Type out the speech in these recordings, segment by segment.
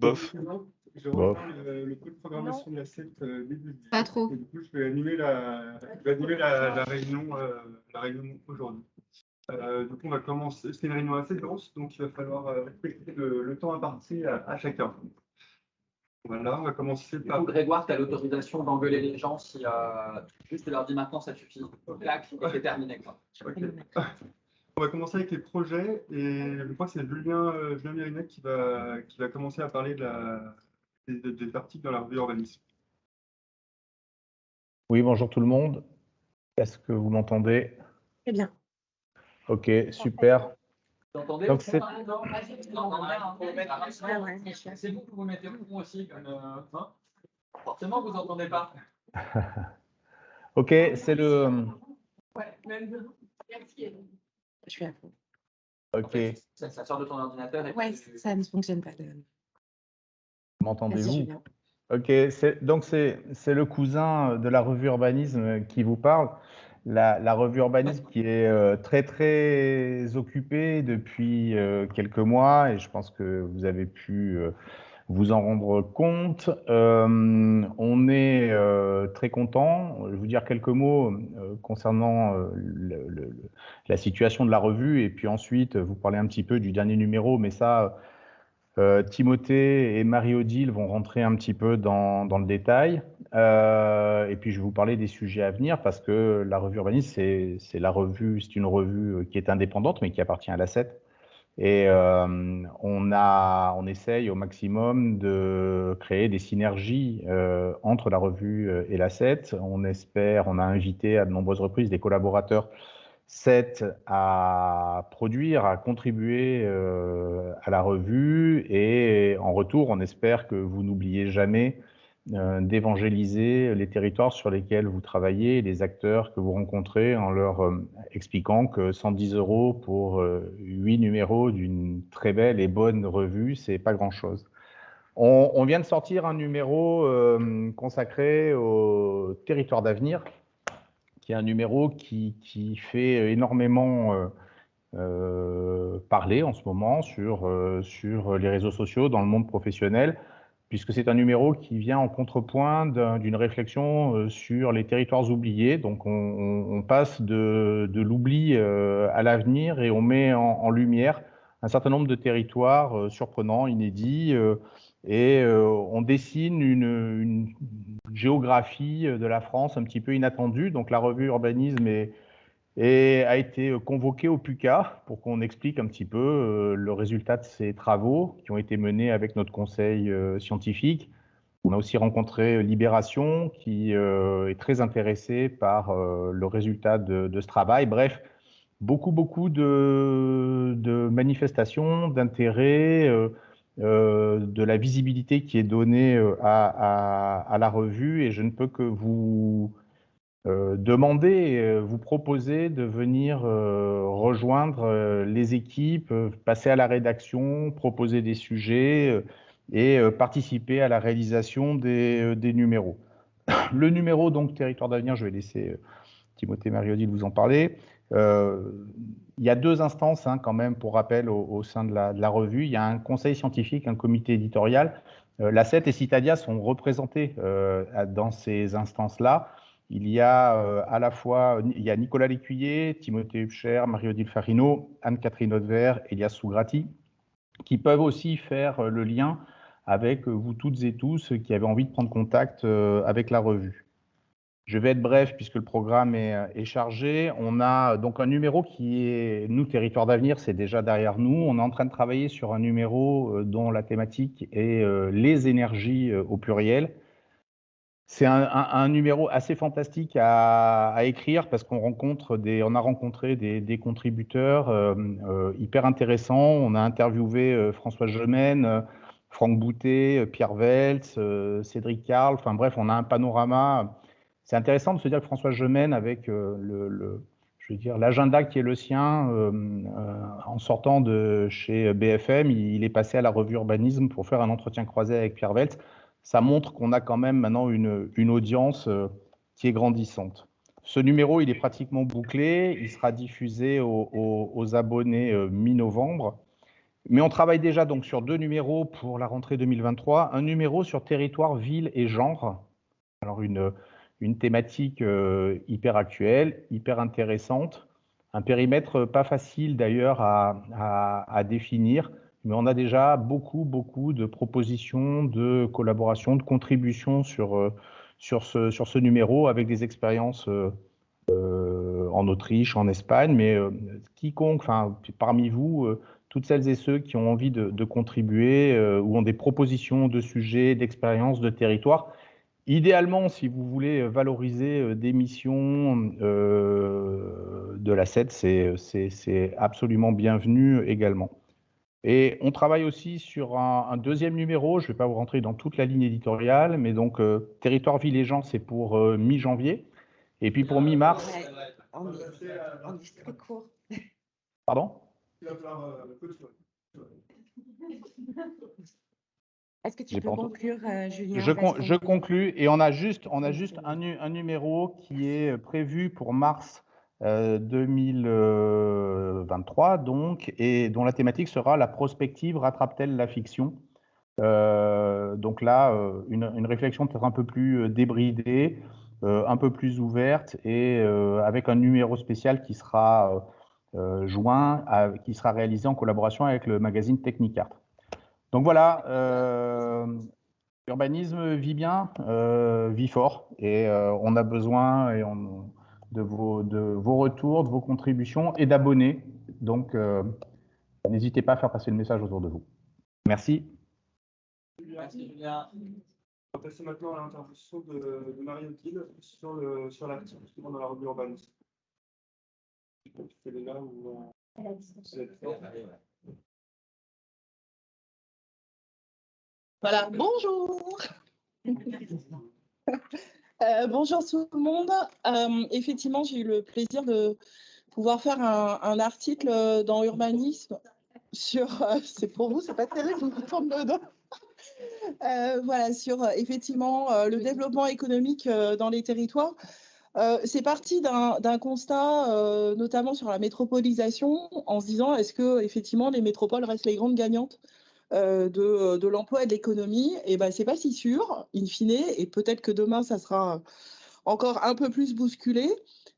Bof. Je reprends le code de programmation de la CET début juillet. Pas trop. Et du coup, je vais animer la réunion aujourd'hui. Du coup, on va commencer. C'est une réunion assez dense, donc il va falloir respecter le temps imparti à chacun. Voilà, on va commencer Du par. coup, Grégoire, tu as l'autorisation d'engueuler les gens si juste tu leur dis maintenant ça suffit. Clac, et c'est terminé, quoi. Okay. On va commencer avec les projets et je crois que c'est Julien Mérinac qui va commencer à parler des articles dans la revue Urbanisme. Oui, bonjour tout le monde. Est-ce que vous m'entendez? Très bien. Ok, super. Vous entendez? Donc, c'est vous que vous mettez le fond aussi. Forcément, vous n'entendez pas. ok, c'est le. Je suis à fond. Ok, Ça sort de ton ordinateur. Et Ouais, ça ne fonctionne pas. m'entendez-vous? Julien. Ok, donc c'est le cousin de la revue Urbanisme qui vous parle. La revue Urbanisme qui est très très occupée depuis quelques mois et je pense que vous avez pu vous en rendre compte. On est très content. Je vais vous dire quelques mots concernant la situation de la revue et puis ensuite vous parler un petit peu du dernier numéro, mais ça. Timothée et Marie-Odile vont rentrer un petit peu dans le détail et puis je vais vous parler des sujets à venir parce que la revue Urbanisme, c'est une revue qui est indépendante mais qui appartient à la CET et on essaye au maximum de créer des synergies entre la revue et la CET. On a invité à de nombreuses reprises des collaborateurs CET à produire, à contribuer à la revue et en retour, on espère que vous n'oubliez jamais d'évangéliser les territoires sur lesquels vous travaillez, les acteurs que vous rencontrez en leur expliquant que 110 € pour 8 numéros d'une très belle et bonne revue, c'est pas grand-chose. On vient de sortir un numéro consacré au territoire d'avenir, qui est un numéro qui fait énormément parler en ce moment sur les réseaux sociaux, dans le monde professionnel, puisque c'est un numéro qui vient en contrepoint d'une réflexion sur les territoires oubliés. Donc on passe de l'oubli à l'avenir et on met en lumière un certain nombre de territoires surprenants, inédits, et on dessine une géographie de la France un petit peu inattendue. Donc la revue Urbanisme a été convoquée au PUCA pour qu'on explique un petit peu le résultat de ces travaux qui ont été menés avec notre conseil scientifique. On a aussi rencontré Libération qui est très intéressé par le résultat de ce travail. Bref, beaucoup de manifestations, d'intérêt, de la visibilité qui est donnée à la revue et je ne peux que vous vous proposer de venir rejoindre les équipes, passer à la rédaction, proposer des sujets et participer à la réalisation des numéros. Le numéro, donc, Territoire d'avenir, je vais laisser Timothée Marie-Odile vous en parler. Il y a deux instances, quand même, pour rappel, au sein de la revue. Il y a un conseil scientifique, un comité éditorial. La CET et Citadia sont représentés dans ces instances-là. Il y a à la fois Nicolas Lécuyer, Timothée Hubscher, Marie-Odile Farino, Anne-Catherine Hautevert, Elias Sougrati, qui peuvent aussi faire le lien avec vous toutes et tous qui avez envie de prendre contact avec la revue. Je vais être bref puisque le programme est chargé. On a donc un numéro qui est, nous, Territoire d'avenir, c'est déjà derrière nous. On est en train de travailler sur un numéro dont la thématique est les énergies au pluriel. C'est un numéro assez fantastique à écrire parce qu'on a rencontré des contributeurs hyper intéressants. On a interviewé François Gemène, Franck Boutet, Pierre Weltz, Cédric Carl. Enfin bref, on a un panorama. C'est intéressant de se dire que François Gemène, avec l'agenda qui est le sien, en sortant de chez BFM, il est passé à la revue Urbanisme pour faire un entretien croisé avec Pierre Weltz. Ça montre qu'on a quand même maintenant une audience qui est grandissante. Ce numéro, il est pratiquement bouclé. Il sera diffusé aux abonnés mi-novembre. Mais on travaille déjà donc sur 2 numéros pour la rentrée 2023. Un numéro sur territoire, ville et genre. Alors une thématique hyper actuelle, hyper intéressante. Un périmètre pas facile d'ailleurs à définir, mais on a déjà beaucoup de propositions, de collaborations, de contributions sur ce numéro avec des expériences en Autriche, en Espagne, mais quiconque, enfin, parmi vous, toutes celles et ceux qui ont envie de contribuer ou ont des propositions de sujets, d'expériences, de territoires, idéalement, si vous voulez valoriser des missions de la SED, c'est absolument bienvenu également. Et on travaille aussi sur un deuxième numéro, je ne vais pas vous rentrer dans toute la ligne éditoriale, mais donc Territoire, Ville et Gens, c'est pour mi-janvier. Et puis pour mi-mars… Ouais, on est très court. Pardon ? Il va falloir clôturer. Est-ce que tu J'ai peux pas entendu. conclure, Julien? Je conclus et on a juste un numéro qui est prévu pour mars 2023 donc, et dont la thématique sera la prospective rattrape-t-elle la fiction. Donc là, une réflexion peut-être un peu plus débridée, un peu plus ouverte et avec un numéro spécial qui sera qui sera réalisé en collaboration avec le magazine Technicart. Donc voilà, l'urbanisme vit bien, vit fort, et on a besoin de vos retours, de vos contributions et d'abonnés. Donc, n'hésitez pas à faire passer le message autour de vous. Merci. Merci Julien. On va passer maintenant à l'intervention de Marie-Odile sur l'article justement dans la revue Urbanisme. Elle est là ou Voilà, bonjour. Bonjour tout le monde. Effectivement, j'ai eu le plaisir de pouvoir faire un article dans Urbanisme sur, c'est pour vous, c'est pas terrible, je me tourne le dos. Voilà, sur effectivement le développement économique dans les territoires. C'est parti d'un constat, notamment sur la métropolisation, en se disant est-ce que effectivement les métropoles restent les grandes gagnantes de l'emploi et de l'économie? Et ben c'est pas si sûr, in fine, et peut-être que demain ça sera encore un peu plus bousculé.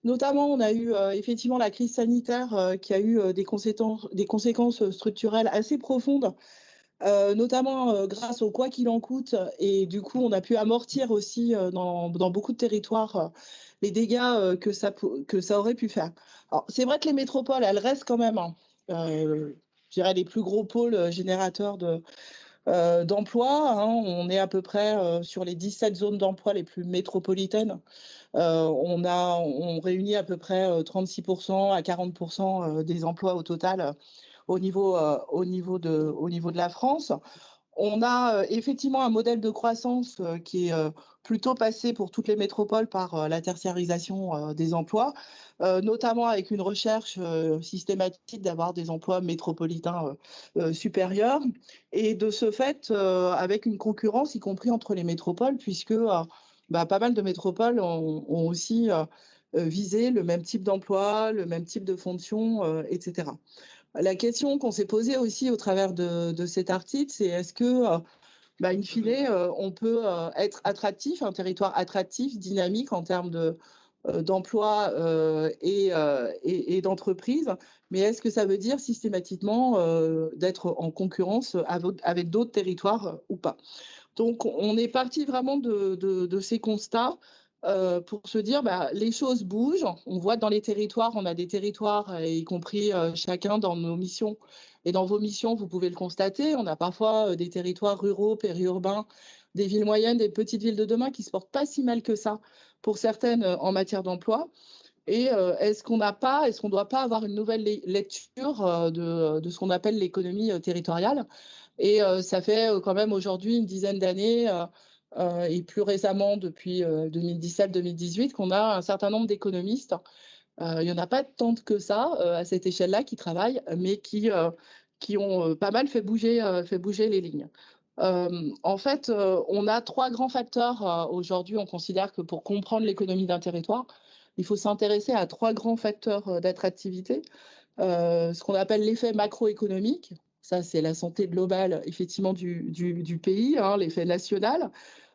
Notamment, on a eu effectivement la crise sanitaire qui a eu des conséquences structurelles assez profondes. Notamment grâce au quoi qu'il en coûte, et du coup on a pu amortir aussi dans beaucoup de territoires les dégâts que ça aurait pu faire. Alors c'est vrai que les métropoles, elles restent quand même, je dirais, les plus gros pôles générateurs d'emploi, hein. On est à peu près sur les 17 zones d'emploi les plus métropolitaines. On réunit à peu près 36% à 40% des emplois au total au niveau de la France. On a effectivement un modèle de croissance qui est plutôt passé pour toutes les métropoles par la tertiarisation des emplois, notamment avec une recherche systématique d'avoir des emplois métropolitains supérieurs, et de ce fait avec une concurrence y compris entre les métropoles, puisque pas mal de métropoles ont aussi visé le même type d'emploi, le même type de fonction, etc. La question qu'on s'est posée aussi au travers de cet article, c'est est-ce que, in fine, on peut être attractif, un territoire attractif, dynamique en termes d'emploi et d'entreprise, mais est-ce que ça veut dire systématiquement d'être en concurrence avec d'autres territoires ou pas? Donc, on est parti vraiment de ces constats pour se dire, les choses bougent. On voit dans les territoires, on a des territoires, y compris chacun dans nos missions et dans vos missions, vous pouvez le constater. On a parfois des territoires ruraux, périurbains, des villes moyennes, des petites villes de demain qui ne se portent pas si mal que ça pour certaines en matière d'emploi. Et est-ce qu'on ne doit pas avoir une nouvelle lecture de ce qu'on appelle l'économie territoriale? Et ça fait quand même aujourd'hui une dizaine d'années, et plus récemment depuis 2017-2018, qu'on a un certain nombre d'économistes. Il n'y en a pas tant que ça à cette échelle-là qui travaillent, mais qui ont pas mal fait bouger les lignes. En fait, on a trois grands facteurs aujourd'hui. On considère que pour comprendre l'économie d'un territoire, il faut s'intéresser à trois grands facteurs d'attractivité. Ce qu'on appelle l'effet macroéconomique. Ça, c'est la santé globale, effectivement, du pays, hein, l'effet national.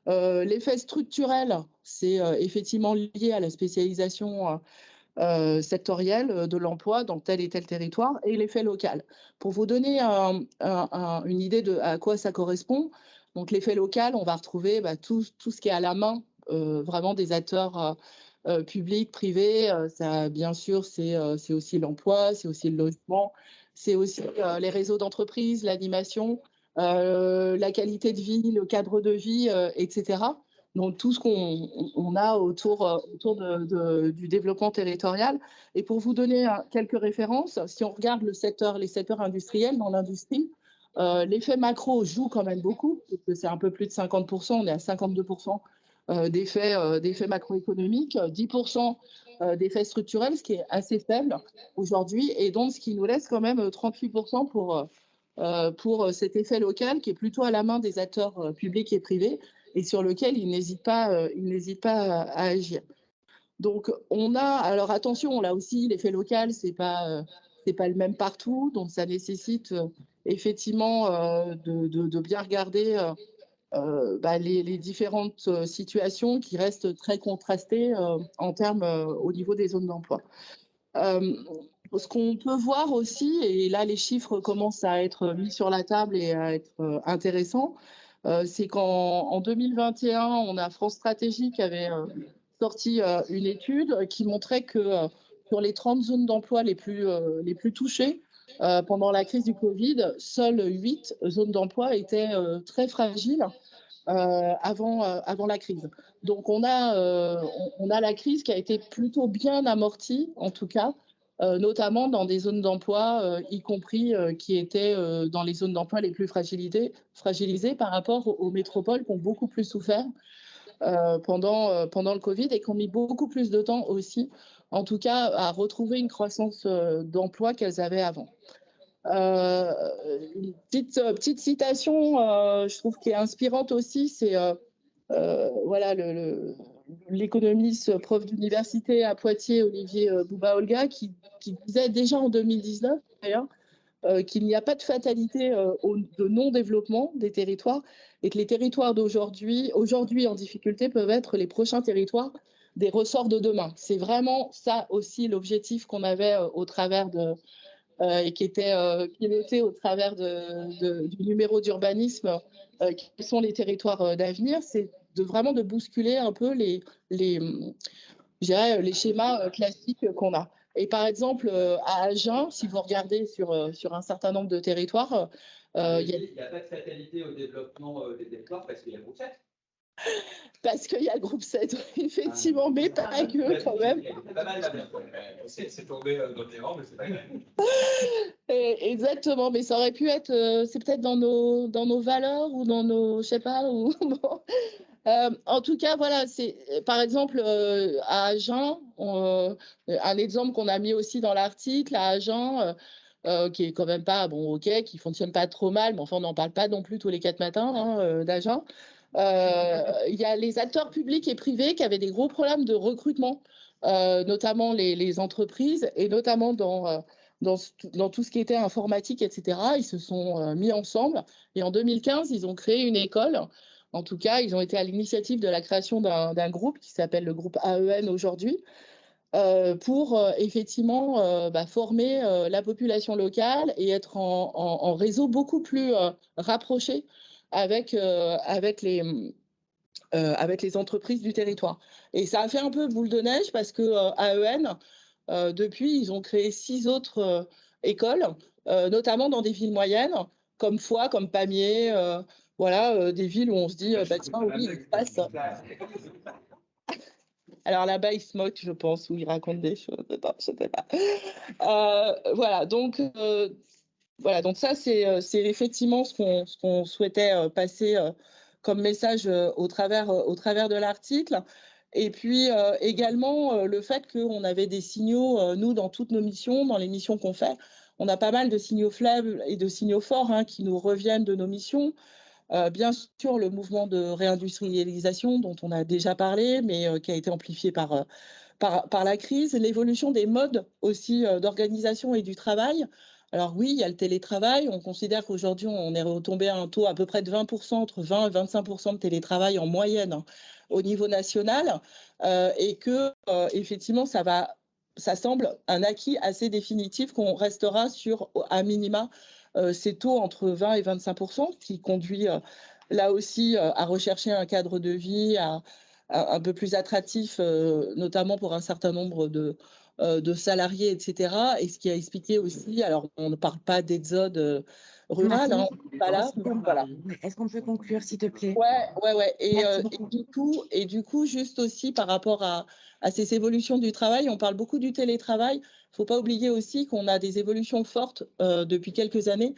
L'effet structurel, c'est effectivement lié à la spécialisation sectorielle de l'emploi dans tel et tel territoire, et l'effet local. Pour vous donner une idée de à quoi ça correspond, donc l'effet local, on va retrouver tout ce qui est à la main, vraiment des acteurs publics, privés. Ça, bien sûr, c'est aussi l'emploi, c'est aussi le logement, c'est aussi les réseaux d'entreprises, l'animation, la qualité de vie, le cadre de vie, etc. Donc tout ce qu'on a autour du développement territorial. Et pour vous donner quelques références, si on regarde les secteurs industriels, dans l'industrie, l'effet macro joue quand même beaucoup, parce que c'est un peu plus de 50%, on est à 52% d'effets macroéconomiques, 10% d'effets structurels, ce qui est assez faible aujourd'hui, et donc ce qui nous laisse quand même 38% pour cet effet local qui est plutôt à la main des acteurs publics et privés, et sur lequel ils n'hésitent pas à agir. Donc, alors attention, là aussi, l'effet local, c'est pas le même partout, donc ça nécessite effectivement de bien regarder les différentes situations qui restent très contrastées en termes au niveau des zones d'emploi. Ce qu'on peut voir aussi, et là les chiffres commencent à être mis sur la table et à être intéressants, c'est qu'en 2021, on a France Stratégie qui avait sorti une étude qui montrait que sur les 30 zones d'emploi les plus touchées pendant la crise du Covid, seules 8 zones d'emploi étaient très fragiles avant la crise. Donc on a la crise qui a été plutôt bien amortie, en tout cas, notamment dans des zones d'emploi, y compris qui étaient dans les zones d'emploi les plus fragilisées par rapport aux métropoles qui ont beaucoup plus souffert pendant le Covid et qui ont mis beaucoup plus de temps aussi, en tout cas, à retrouver une croissance d'emploi qu'elles avaient avant. Une petite citation, je trouve, qui est inspirante aussi, c'est voilà, l'économiste prof d'université à Poitiers, Olivier Bouba-Olga, qui disait déjà en 2019, d'ailleurs, qu'il n'y a pas de fatalité de non-développement des territoires et que les territoires aujourd'hui en difficulté peuvent être les prochains territoires des ressorts de demain. C'est vraiment ça aussi l'objectif qu'on avait au travers et qui était piloté au travers du numéro d'urbanisme, qui sont les territoires d'avenir, c'est vraiment de bousculer un peu les schémas classiques qu'on a. Et par exemple, à Agen, si vous regardez sur un certain nombre de territoires, il n'y a pas de fatalité au développement des territoires parce qu'il y a le groupe 7. Parce qu'il y a le groupe 7, effectivement, mais pas que quand même. C'est tombé dans tes rangs, mais c'est pas grave. Exactement, mais ça aurait pu être, c'est peut-être dans nos valeurs ou dans nos, je sais pas, ou bon. En tout cas, voilà, c'est par exemple à Agen, un exemple qu'on a mis aussi dans l'article, à Agen, qui est quand même pas, bon, ok, qui fonctionne pas trop mal, mais enfin, on n'en parle pas non plus tous les 4 matins d'Agen. Il y a les acteurs publics et privés qui avaient des gros problèmes de recrutement, notamment les entreprises, et notamment dans tout ce qui était informatique, etc. Ils se sont mis ensemble, et en 2015, ils ont créé une école. En tout cas, ils ont été à l'initiative de la création d'un groupe qui s'appelle le groupe AEN aujourd'hui, pour effectivement former la population locale et être en réseau beaucoup plus rapproché avec les entreprises du territoire. Et ça a fait un peu boule de neige parce que AEN, depuis, ils ont créé 6 autres écoles, notamment dans des villes moyennes, comme Foix, comme Pamiers, voilà, des villes où on se dit, tiens, oui, il se passe. Alors là-bas, ils se moquent, je pense, ou ils racontent des choses. Non, je ne sais pas. Voilà, donc ça, c'est effectivement ce qu'on souhaitait passer comme message au travers de l'article. Et puis également le fait qu'on avait des signaux, nous, dans toutes nos missions, dans les missions qu'on fait, on a pas mal de signaux faibles et de signaux forts qui nous reviennent de nos missions. Bien sûr, le mouvement de réindustrialisation dont on a déjà parlé, mais qui a été amplifié par la crise, l'évolution des modes aussi d'organisation et du travail, Alors oui, il y a le télétravail. On considère qu'aujourd'hui, on est retombé à un taux à peu près de 20%, entre 20 et 25% de télétravail en moyenne, hein, au niveau national, et que effectivement, ça semble un acquis assez définitif qu'on restera sur, à minima, ces taux entre 20 et 25%, qui conduit là aussi à rechercher un cadre de vie un peu plus attractif, notamment pour un certain nombre de salariés, etc. Et ce qui a expliqué aussi, alors on ne parle pas d'exode rural, hein, pas là, voilà. Est-ce qu'on peut conclure, s'il te plaît? Ouais. Merci beaucoup. Et du coup, juste aussi par rapport à ces évolutions du travail, on parle beaucoup du télétravail. Il ne faut pas oublier aussi qu'on a des évolutions fortes depuis quelques années,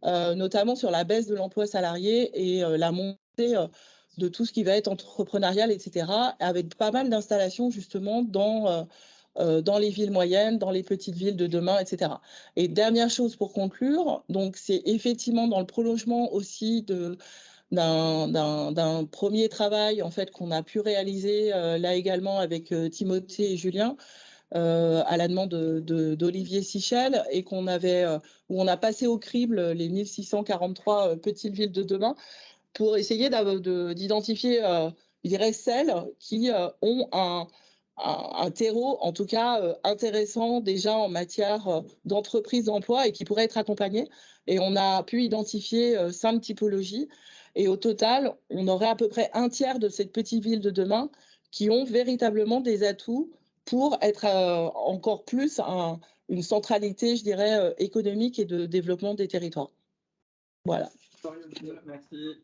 notamment sur la baisse de l'emploi salarié et la montée de tout ce qui va être entrepreneurial, etc., avec pas mal d'installations justement dans les villes moyennes, dans les petites villes de demain, etc. Et dernière chose pour conclure, donc c'est effectivement dans le prolongement aussi d'un premier travail en fait qu'on a pu réaliser là également avec Timothée et Julien, à la demande d'Olivier Sichel, et où on a passé au crible les 1643 petites villes de demain pour essayer d'identifier, je dirais, celles qui ont un terreau, en tout cas, intéressant déjà en matière d'entreprise, d'emploi, et qui pourraient être accompagnées. Et on a pu identifier 5 typologies. Et au total, on aurait à peu près un tiers de cette petite ville de demain qui ont véritablement des atouts pour être encore plus une centralité, je dirais, économique et de développement des territoires. Voilà. Merci.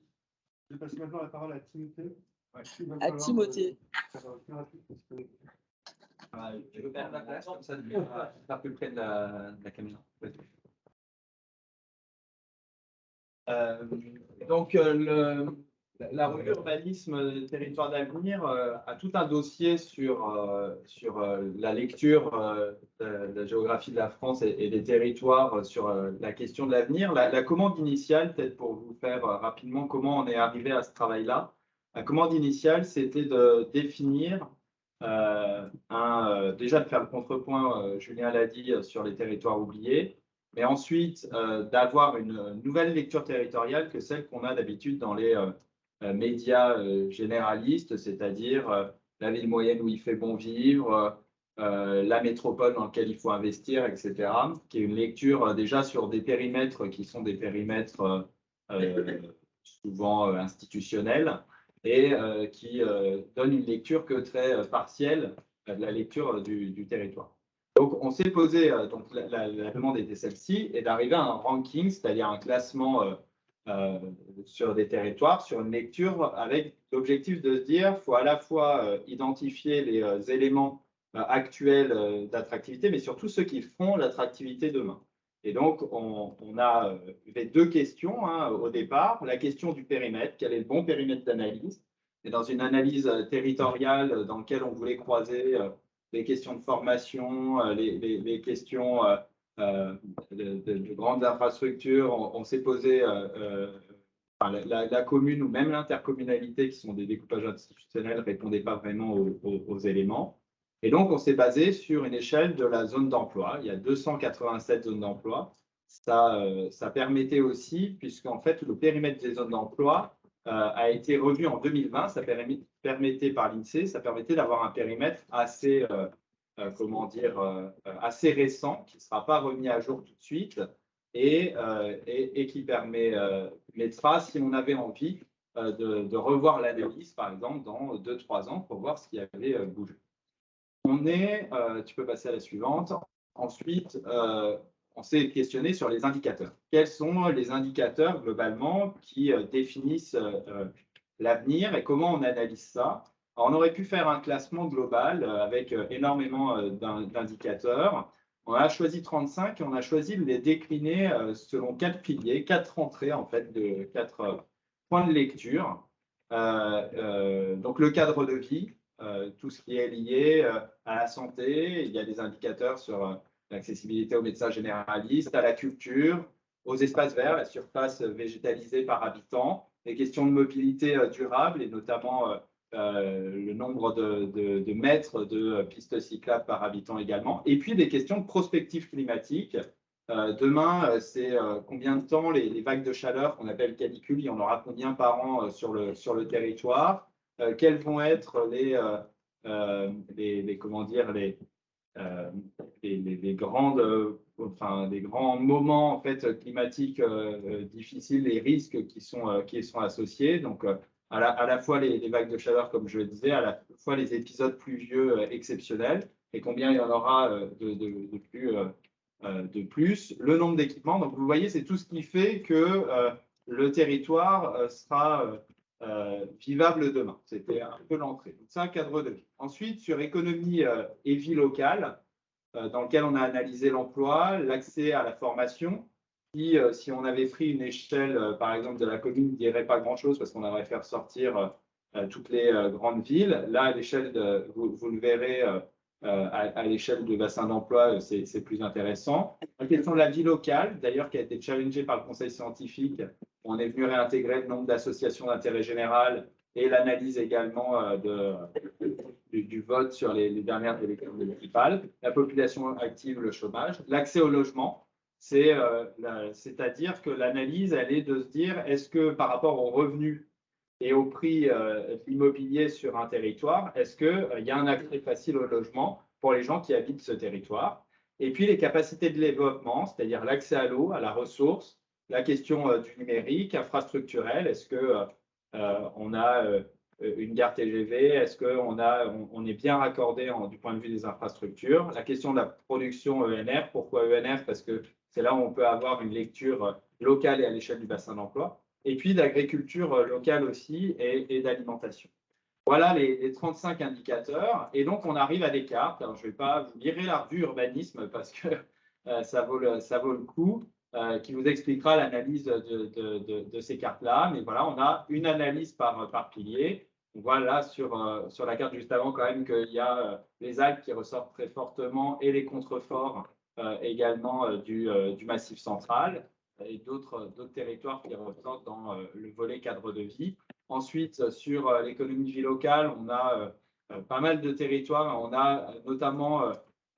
Je vais passer maintenant la parole à Timothée. Ouais, À Timothée. Tu veux faire la place comme ça, tu vas plus près de la caméra. Donc, la revue Urbanisme Territoire d'avenir a tout un dossier sur la lecture de la géographie de la France et des territoires sur la question de l'avenir. La commande initiale, peut-être pour vous faire rapidement comment on est arrivé à ce travail-là, la commande initiale, c'était de définir déjà de faire le contrepoint, Julien l'a dit, sur les territoires oubliés, mais ensuite d'avoir une nouvelle lecture territoriale que celle qu'on a d'habitude dans les médias généralistes, c'est-à-dire la ville moyenne où il fait bon vivre, la métropole dans laquelle il faut investir, etc., qui est une lecture déjà sur des périmètres qui sont des périmètres souvent institutionnels, et qui donne une lecture que très partielle de la lecture du territoire. Donc, on s'est posé, donc la demande était celle-ci, et d'arriver à un ranking, c'est-à-dire un classement sur des territoires, sur une lecture, avec l'objectif de se dire qu'il faut à la fois identifier les éléments actuels d'attractivité, mais surtout ceux qui feront l'attractivité demain. Et donc, on a fait 2 questions au départ. La question du périmètre, quel est le bon périmètre d'analyse? Et dans une analyse territoriale dans laquelle on voulait croiser les questions de formation, les questions de grandes infrastructures, on s'est posé la commune ou même l'intercommunalité, qui sont des découpages institutionnels, ne répondaient pas vraiment aux éléments. Et donc, on s'est basé sur une échelle de la zone d'emploi. Il y a 287 zones d'emploi. Ça permettait aussi, puisqu'en fait, le périmètre des zones d'emploi a été revu en 2020. Ça permettait par l'INSEE, ça permettait d'avoir un périmètre assez, assez récent, qui ne sera pas remis à jour tout de suite, et qui permettra, si on avait envie, de revoir l'analyse, par exemple, dans 2-3 ans, pour voir ce qui avait bougé. Tu peux passer à la suivante. Ensuite, on s'est questionné sur les indicateurs. Quels sont les indicateurs, globalement, qui définissent l'avenir, et comment on analyse ça? Alors, on aurait pu faire un classement global avec énormément d'indicateurs. On a choisi 35 et on a choisi de les décliner selon 4 piliers, 4 entrées, en fait, de 4 points de lecture. Donc, le cadre de vie, tout ce qui est lié à la santé. Il y a des indicateurs sur l'accessibilité aux médecins généralistes, à la culture, aux espaces verts, la surface végétalisée par habitant, les questions de mobilité durable, et notamment le nombre de mètres de pistes cyclables par habitant également, et puis des questions de prospective climatique, Demain, c'est combien de temps les vagues de chaleur qu'on appelle canicules, il y en aura combien par an sur le territoire, quels vont être comment dire, les grands moments en fait, climatiques difficiles, les risques qui sont associés. Donc, à la fois les vagues de chaleur, comme je le disais, à la fois les épisodes pluvieux exceptionnels, et combien il y en aura de plus, le nombre d'équipements. Donc, vous voyez, c'est tout ce qui fait que le territoire sera vivable demain. C'était un peu l'entrée. C'est un cadre de vie. Ensuite, sur économie et vie locale, dans lequel on a analysé l'emploi, l'accès à la formation. Si on avait pris une échelle, par exemple, de la commune, on ne dirait pas grand-chose parce qu'on aimerait faire sortir toutes les grandes villes. Là, à l'échelle, vous le verrez, à l'échelle de bassin d'emploi, c'est plus intéressant. La question de la vie locale, d'ailleurs, qui a été challengée par le Conseil scientifique, on est venu réintégrer le nombre d'associations d'intérêt général et l'analyse également du vote sur les dernières élections municipales, la population active, le chômage, l'accès au logement, c'est-à-dire que l'analyse, elle est de se dire, est-ce que par rapport aux revenus et au prix immobilier sur un territoire, est-ce qu'il y a un accès facile au logement pour les gens qui habitent ce territoire? Et puis les capacités de développement, c'est-à-dire l'accès à l'eau, à la ressource, la question du numérique, infrastructurel, est-ce qu'on a une gare TGV, est-ce qu'on est bien raccordé du point de vue des infrastructures? La question de la production ENR, pourquoi ENR? Parce que c'est là où on peut avoir une lecture locale et à l'échelle du bassin d'emploi. Et puis d'agriculture locale aussi et d'alimentation. Voilà les 35 indicateurs. Et donc, on arrive à des cartes. Alors, je ne vais pas vous lire la revue urbanisme parce que ça vaut le coup, qui vous expliquera l'analyse de ces cartes-là. Mais voilà, on a une analyse par pilier. On voit là sur la carte juste avant quand même qu'il y a les Alpes qui ressortent très fortement et les contreforts également du Massif central et d'autres territoires qui ressortent dans le volet cadre de vie. Ensuite, sur l'économie de vie locale, on a pas mal de territoires. On a notamment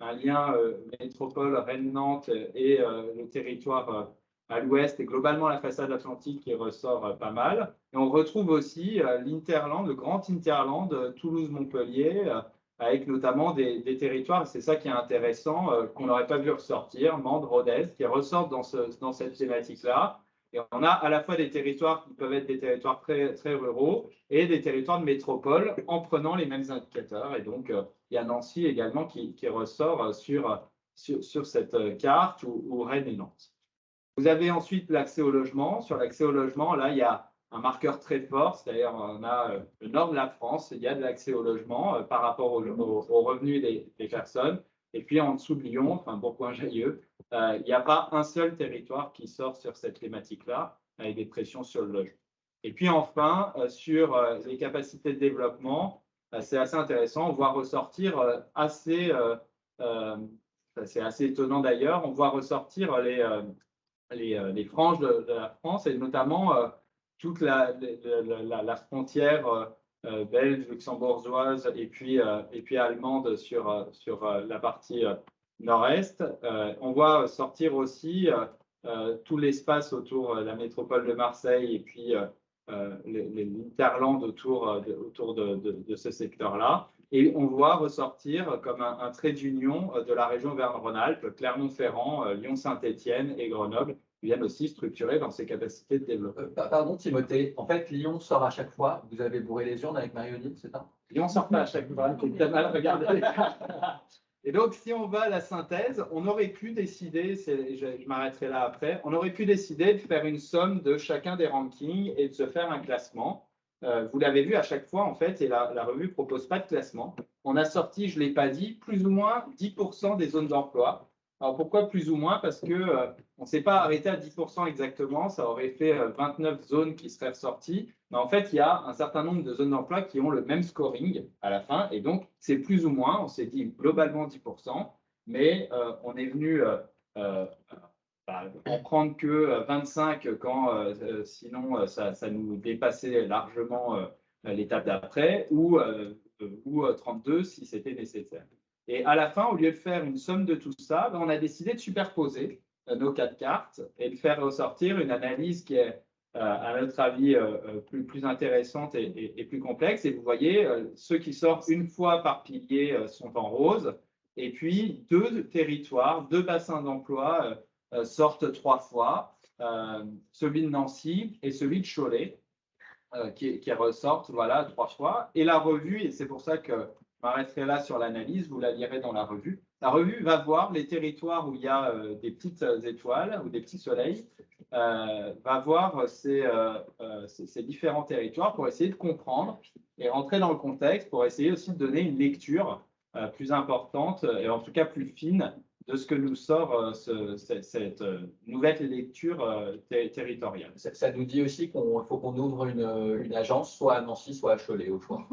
un lien métropole Rennes-Nantes et le territoire à l'ouest et globalement la façade atlantique qui ressort pas mal. Et on retrouve aussi l'Interland, le grand Interland, Toulouse-Montpellier, avec notamment des territoires, c'est ça qui est intéressant, qu'on n'aurait pas vu ressortir, Mende, Rodez, qui ressortent dans cette thématique-là. Et on a à la fois des territoires qui peuvent être des territoires très, très ruraux et des territoires de métropole en prenant les mêmes indicateurs. Et donc, il y a Nancy également qui ressort sur cette carte ou Rennes et Nantes. Vous avez ensuite l'accès au logement. Sur l'accès au logement, là, il y a un marqueur très fort, c'est-à-dire on a le nord de la France, il y a de l'accès au logement par rapport aux revenus des personnes. Et puis en dessous de Lyon, enfin Bourgoin-Jallieu, il n'y a pas un seul territoire qui sort sur cette thématique-là avec des pressions sur le logement. Et puis enfin, sur les capacités de développement, c'est assez intéressant, on voit ressortir c'est assez étonnant d'ailleurs, on voit ressortir les franges de la France et notamment toute la frontière belge, luxembourgeoise et puis allemande sur la partie nord-est. On voit sortir aussi tout l'espace autour de la métropole de Marseille et puis l'Interland autour de ce secteur-là. Et on voit ressortir comme un trait d'union de la région Auvergne-Rhône-Alpes, Clermont-Ferrand, Lyon-Saint-Étienne et Grenoble, viennent aussi structurer dans ses capacités de développement. Pardon Timothée, en fait Lyon sort à chaque fois, vous avez bourré les urnes avec Marie-Odile, c'est ça? Lyon sort pas à chaque fois, tu as mal regardé les cartes. Et donc si on va à la synthèse, on aurait pu décider, je m'arrêterai là après, on aurait pu décider de faire une somme de chacun des rankings et de se faire un classement. Vous l'avez vu à chaque fois en fait, et la revue ne propose pas de classement. On a sorti, je ne l'ai pas dit, plus ou moins 10% des zones d'emploi. Alors pourquoi plus ou moins? Parce qu'on ne s'est pas arrêté à 10% exactement, ça aurait fait 29 zones qui seraient ressorties. Mais en fait, il y a un certain nombre de zones d'emploi qui ont le même scoring à la fin. Et donc, c'est plus ou moins, on s'est dit globalement 10%, mais on est venu en prendre que 25 quand sinon ça nous dépassait largement l'étape d'après, ou 32 si c'était nécessaire. Et à la fin, au lieu de faire une somme de tout ça, on a décidé de superposer. nos 4 cartes et de faire ressortir une analyse qui est, à notre avis, plus intéressante et plus complexe. Et vous voyez, ceux qui sortent une fois par pilier sont en rose. Et puis, 2 territoires, 2 bassins d'emploi sortent 3 fois, celui de Nancy et celui de Cholet, qui ressortent voilà, 3 fois. Et la revue, et c'est pour ça que je m'arrêterai là sur l'analyse, vous la lirez dans la revue. La revue va voir les territoires où il y a des petites étoiles ou des petits soleils, va voir ces différents territoires pour essayer de comprendre et rentrer dans le contexte, pour essayer aussi de donner une lecture plus importante et en tout cas plus fine de ce que nous sort cette nouvelle lecture territoriale. Ça nous dit aussi qu'il faut qu'on ouvre une agence, soit à Nancy, soit à Cholet, au choix.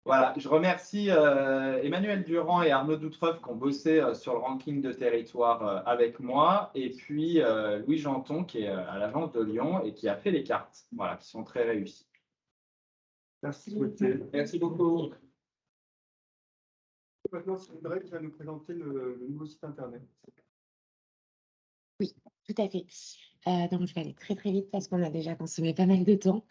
Voilà, je remercie Emmanuel Durand et Arnaud Doutreuf qui ont bossé sur le ranking de territoire avec moi, et puis Louis Janton qui est à l'agence de Lyon et qui a fait les cartes, voilà, qui sont très réussies. Merci Gauthier. Merci beaucoup. Maintenant, c'est Audrey qui va nous présenter le nouveau site internet. Oui, tout à fait. Donc, je vais aller très très vite parce qu'on a déjà consommé pas mal de temps.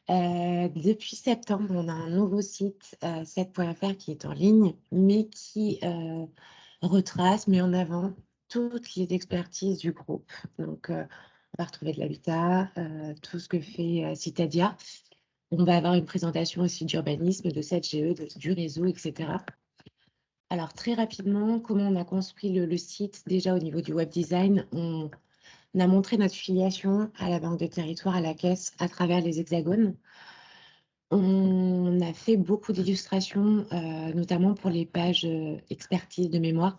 Depuis septembre, on a un nouveau site, 7.fr, qui est en ligne, mais qui retrace, met en avant toutes les expertises du groupe. Donc, on va retrouver de l'habitat, tout ce que fait Citadia. On va avoir une présentation aussi d'urbanisme, de 7GE, du réseau, etc. Alors, très rapidement, comment on a construit le site? Déjà, au niveau du web design, on a montré notre filiation à la Banque de Territoire, à la Caisse, à travers les hexagones. On a fait beaucoup d'illustrations, notamment pour les pages expertise de mémoire,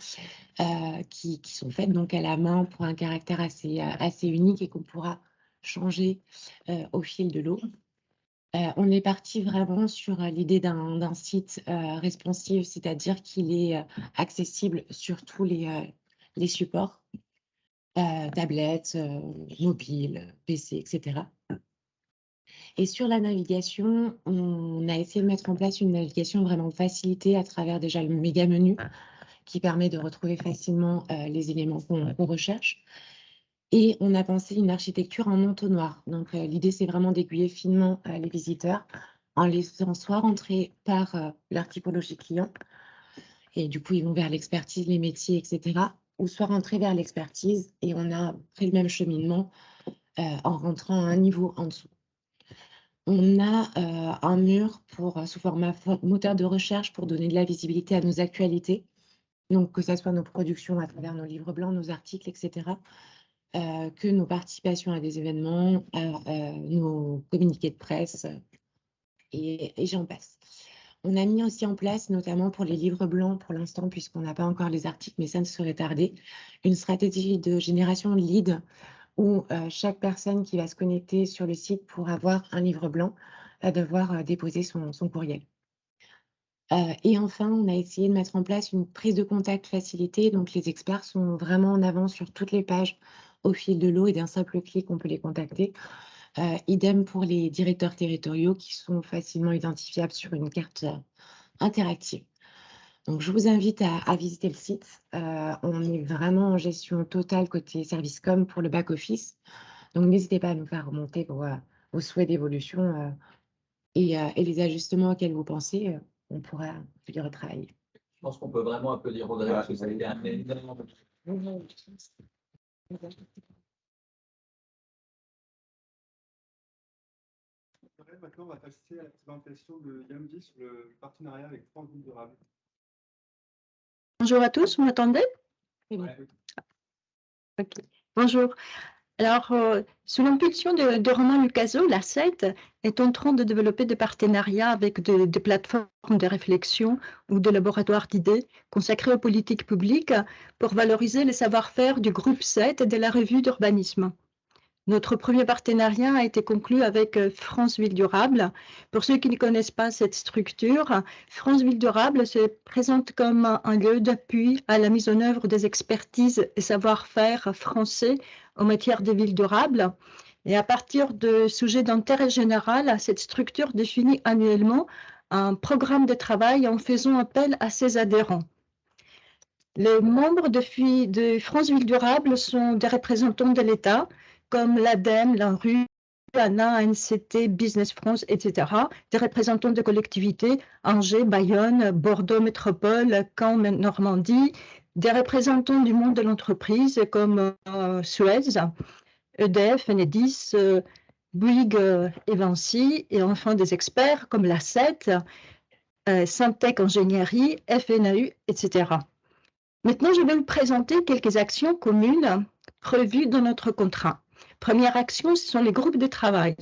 qui sont faites donc à la main pour un caractère assez unique et qu'on pourra changer au fil de l'eau. On est parti vraiment sur l'idée d'un site responsive, c'est-à-dire qu'il est accessible sur tous les supports, tablettes, mobiles, PC, etc. Et sur la navigation, on a essayé de mettre en place une navigation vraiment facilitée à travers déjà le méga menu qui permet de retrouver facilement les éléments qu'on recherche. Et on a pensé une architecture en entonnoir. Donc, l'idée, c'est vraiment d'aiguiller finement les visiteurs en les faisant soit rentrer par leur typologie client, et du coup, ils vont vers l'expertise, les métiers, etc., ou soit rentrer vers l'expertise, et on a fait le même cheminement en rentrant à un niveau en dessous. On a un mur sous format moteur de recherche pour donner de la visibilité à nos actualités, donc que ce soit nos productions à travers nos livres blancs, nos articles, etc., que nos participations à des événements, nos communiqués de presse, et j'en passe. On a mis aussi en place, notamment pour les livres blancs pour l'instant, puisqu'on n'a pas encore les articles, mais ça ne saurait tarder, une stratégie de génération de leads où chaque personne qui va se connecter sur le site pour avoir un livre blanc va devoir déposer son courriel. Et enfin, on a essayé de mettre en place une prise de contact facilitée. Donc, les experts sont vraiment en avant sur toutes les pages au fil de l'eau et d'un simple clic, on peut les contacter. Idem pour les directeurs territoriaux qui sont facilement identifiables sur une carte interactive. Donc, je vous invite à visiter le site. On est vraiment en gestion totale côté service com pour le back-office. Donc, n'hésitez pas à nous faire remonter vos souhaits d'évolution et les ajustements auxquels vous pensez. On pourra les retravailler. Je pense qu'on peut vraiment applaudir Audrey parce que ça a été un énorme. Maintenant, on va passer à la présentation de Yamdi sur le partenariat avec France Ville Durable. Bonjour à tous, vous m'entendez? C'est bon. Ok. Bonjour. Alors, sous l'impulsion de Romain Lucaso, la CET est en train de développer des partenariats avec des plateformes de réflexion ou de laboratoires d'idées consacrés aux politiques publiques pour valoriser les savoir-faire du groupe CET et de la revue d'urbanisme. Notre premier partenariat a été conclu avec France Ville Durable. Pour ceux qui ne connaissent pas cette structure, France Ville Durable se présente comme un lieu d'appui à la mise en œuvre des expertises et savoir-faire français en matière de villes durables. Et à partir de sujets d'intérêt général, cette structure définit annuellement un programme de travail en faisant appel à ses adhérents. Les membres de France Ville Durable sont des représentants de l'État, comme l'ADEME, l'ANRU, l'ANA, ANCT, Business France, etc. Des représentants de collectivités, Angers, Bayonne, Bordeaux Métropole, Caen, Normandie, des représentants du monde de l'entreprise comme Suez, EDF, Enedis, Bouygues et Vinci, et enfin des experts comme l'ACET, Syntec Ingénierie, FNAU, etc. Maintenant, je vais vous présenter quelques actions communes prévues dans notre contrat. Première action, ce sont les groupes de travail.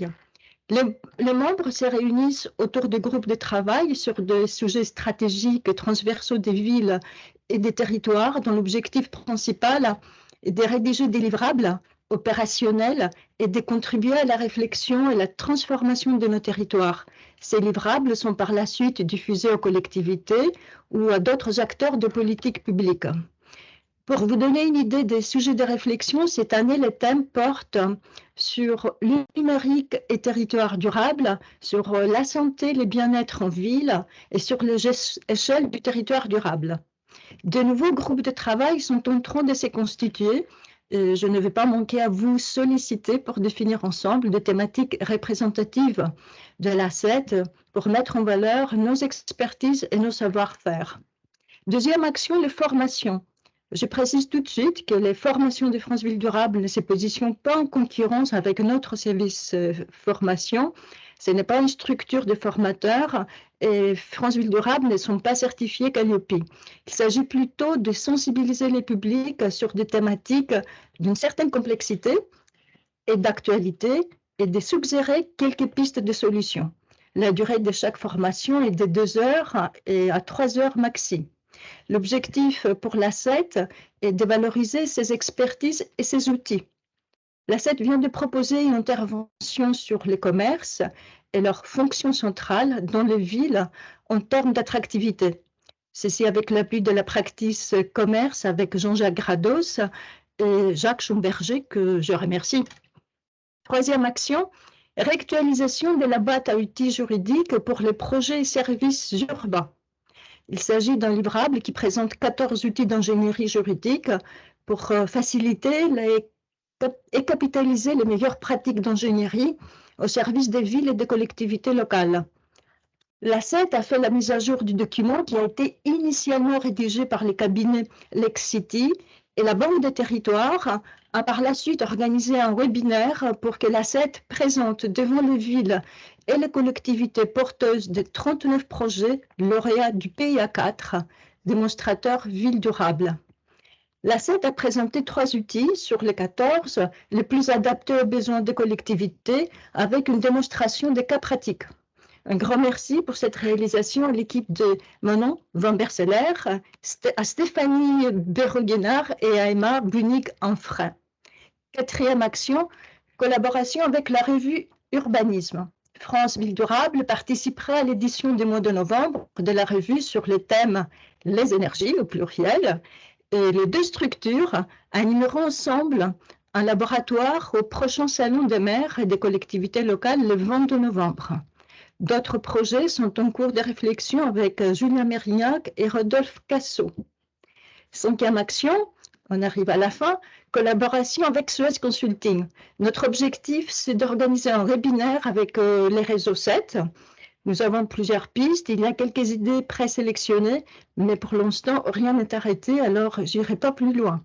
Les membres se réunissent autour de groupes de travail sur des sujets stratégiques transversaux des villes et des territoires dont l'objectif principal est de rédiger des livrables opérationnels et de contribuer à la réflexion et la transformation de nos territoires. Ces livrables sont par la suite diffusés aux collectivités ou à d'autres acteurs de politique publique. Pour vous donner une idée des sujets de réflexion, cette année, les thèmes portent sur le numérique et territoire durable, sur la santé, le bien-être en ville et sur l'échelle du territoire durable. De nouveaux groupes de travail sont en train de se constituer. Je ne vais pas manquer à vous solliciter pour définir ensemble des thématiques représentatives de l'ACET pour mettre en valeur nos expertises et nos savoir-faire. Deuxième action, les formations. Je précise tout de suite que les formations de France Ville Durable ne se positionnent pas en concurrence avec notre service formation. Ce n'est pas une structure de formateurs et France Ville Durable ne sont pas certifiés Calliope. Il s'agit plutôt de sensibiliser les publics sur des thématiques d'une certaine complexité et d'actualité et de suggérer quelques pistes de solutions. La durée de chaque formation est de 2 heures et à 3 heures maxi. L'objectif pour l'ACET est de valoriser ses expertises et ses outils. L'ACET vient de proposer une intervention sur les commerces et leur fonction centrale dans les villes en termes d'attractivité. Ceci avec l'appui de la practice commerce avec Jean-Jacques Grados et Jacques Schomberger, que je remercie. Troisième action, réactualisation de la boîte à outils juridiques pour les projets et services urbains. Il s'agit d'un livrable qui présente 14 outils d'ingénierie juridique pour faciliter et capitaliser les meilleures pratiques d'ingénierie au service des villes et des collectivités locales. L'ACET a fait la mise à jour du document qui a été initialement rédigé par les cabinets Lexcity et la Banque des territoires a par la suite organisé un webinaire pour que l'ACET présente devant les villes et les collectivités porteuses de 39 projets lauréats du PIA4, démonstrateur ville durable. L'ACET a présenté 3 outils sur les 14, les plus adaptés aux besoins des collectivités, avec une démonstration des cas pratiques. Un grand merci pour cette réalisation à l'équipe de Manon Van Berseler, à Stéphanie Berreguenard et à Emma Bunig-Enfrein. Quatrième action, collaboration avec la revue Urbanisme. France Ville Durable participera à l'édition du mois de novembre de la revue sur les thèmes « Les énergies » au pluriel, et les 2 structures animeront ensemble un laboratoire au prochain salon des maires et des collectivités locales le 22 novembre. D'autres projets sont en cours de réflexion avec Julien Mérignac et Rodolphe Cassot. 5e action, on arrive à la fin, collaboration avec Suez Consulting. Notre objectif, c'est d'organiser un webinaire avec les réseaux 7. Nous avons plusieurs pistes, il y a quelques idées présélectionnées, mais pour l'instant, rien n'est arrêté, alors j'irai pas plus loin.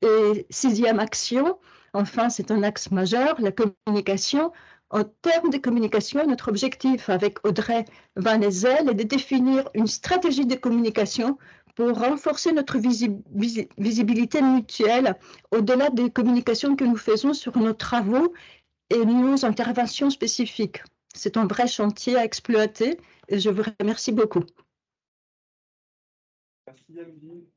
Et 6e action, enfin, c'est un axe majeur, la communication. En termes de communication, notre objectif avec Audrey Van Ezel est de définir une stratégie de communication pour renforcer notre visibilité mutuelle au-delà des communications que nous faisons sur nos travaux et nos interventions spécifiques. C'est un vrai chantier à exploiter et je vous remercie beaucoup. Merci Amélie.